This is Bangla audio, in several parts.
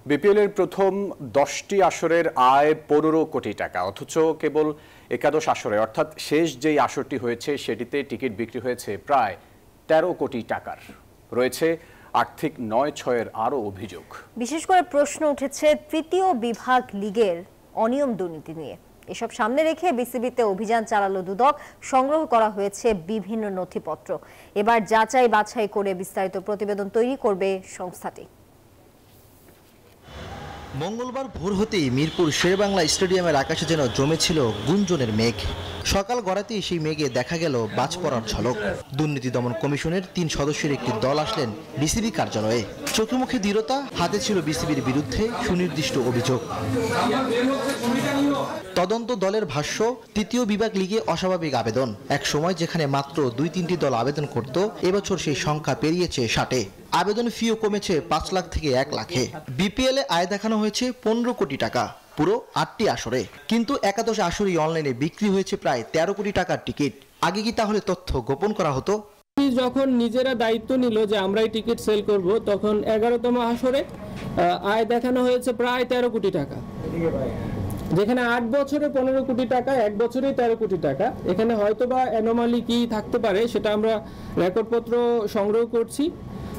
বিপিএল এর প্রথম 10টি আসরের আয় 15 কোটি টাকা, অথচ কেবল একাদশ আসরে অর্থাৎ শেষ যেই আসরটি হয়েছে সেটিতে টিকিট বিক্রি হয়েছে প্রায় 13 কোটি টাকার। রয়েছে আর্থিক 9-6-এর আরও অভিযোগ। বিশেষ করে প্রশ্ন উঠেছে তৃতীয় বিভাগ লিগের অনিয়ম দুর্নীতি নিয়ে। এসব সামনে রেখে বিসিবিতে অভিযান চালালো দুদক। সংগ্রহ করা হয়েছে বিভিন্ন নথিপত্র। এবার যাচাই বাছাই করে বিস্তারিত প্রতিবেদন তৈরি করবে সংস্থাটি। মঙ্গলবার ভোর হতেই মিরপুর শেরেবাংলা স্টেডিয়ামের আকাশে যেন জমেছিল গুঞ্জনের মেঘ। সকাল গড়াতেই সেই মেঘে দেখা গেল বাজ পড়ার ঝলক। দুর্নীতি দমন কমিশনের 3 সদস্যের একটি দল আসলেন বিসিবি কার্যালয়ে। চোখে মুখে দৃঢ়তা, হাতে ছিল বিসিবির বিরুদ্ধে সুনির্দিষ্ট অভিযোগ। তদন্ত দলের ভাষ্য, তৃতীয় বিভাগ লিগে অস্বাভাবিক আবেদন। এক সময় যেখানে মাত্র 2-3টি দল আবেদন করত, এবছর সেই সংখ্যা পেরিয়েছে 60-এ। আবেদন ফিও কমেছে 5 লাখ থেকে 1 লাখে। বিপিএল এ আয় দেখানো হয়েছে 15 কোটি টাকা, পুরো 8টি আসরে। কিন্তু একাদশ আসরেই অনলাইনে বিক্রি হয়েছে প্রায় 13 কোটি টাকার টিকিট। আগে কি তাহলে তথ্য গোপন করা হতো? যখন নিজেরা দায়িত্ব নিল যে আমরাই টিকিট সেল করব, তখন 11তম আসরে আয় দেখানো হয়েছে প্রায় 13 কোটি টাকা, যেখানে 8 বছরে 15 কোটি টাকা, 1 বছরে 13 কোটি টাকা। এখানে হয়তোবা অ্যানোমালি কি থাকতে পারে সেটা আমরা রেকর্ডপত্র সংগ্রহ করছি।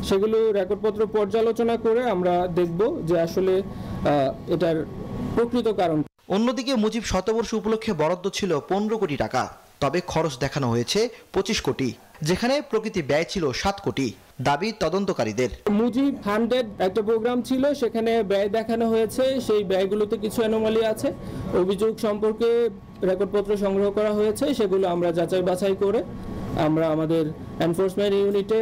সেগুলো রেকর্ডপত্র পর্যালোচনা করে আমরা দেখব যে আসলে এটার প্রকৃত কারণ। অন্যদিকে মুজিব শতবর্ষ উপলক্ষে বরাদ্দ ছিল 15 কোটি টাকা, তবে খরচ দেখানো হয়েছে 25 কোটি, যেখানে প্রকৃতি ব্যয় ছিল 7 কোটি। দাবি তদন্তকারীদের। মুজিব 100 একটা প্রোগ্রাম ছিল, সেখানে ব্যয় দেখানো হয়েছে, সেই ব্যয়গুলোতে কিছু অ্যানোমালি আছে। অভিযোগ সম্পর্কে রেকর্ডপত্র সংগ্রহ করা হয়েছে, সেগুলো আমরা যাচাই বাছাই করে আমরা আমাদের এনফোর্সমেন্ট ইউনিটে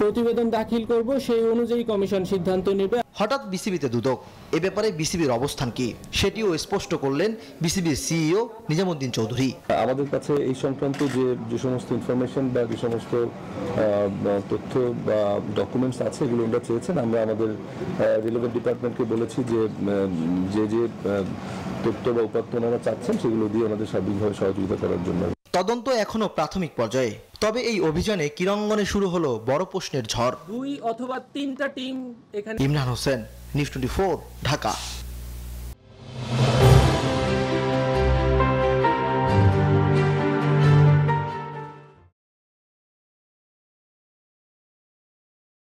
প্রতিবেদন দাখিল করব। সেই অনুযায়ী কমিশন সিদ্ধান্ত নেবে। হঠাৎ বিসিবিতে দুদক, এ ব্যাপারে বিসিবির অবস্থান কি সেটিও স্পষ্ট করলেন বিসিবির সিইও নিজামুদ্দিন চৌধুরী। আমাদের কাছে এই সংক্রান্ত যে সমস্ত ইনফরমেশন বা যে সমস্ত তথ্য বা ডকুমেন্টস আছে, এগুলো আমরা চেয়েছেন। আমরা আমাদের রিলেভেন্ট ডিপার্টমেন্টকে বলেছি যে তথ্য বা উপাত্ত ওনারা চাচ্ছেন সেগুলো দিয়ে আমাদের সার্বিকভাবে সহযোগিতা করার জন্য। তদন্ত এখনো প্রাথমিক পর্যায়ে, তবে এই অভিযানে কিরঙ্গনে শুরু হলো বড় প্রশ্নের ঝড়। 2 অথবা 3টা টিম এখানে। ইমরান হোসেন, নিউজ 24, ঢাকা।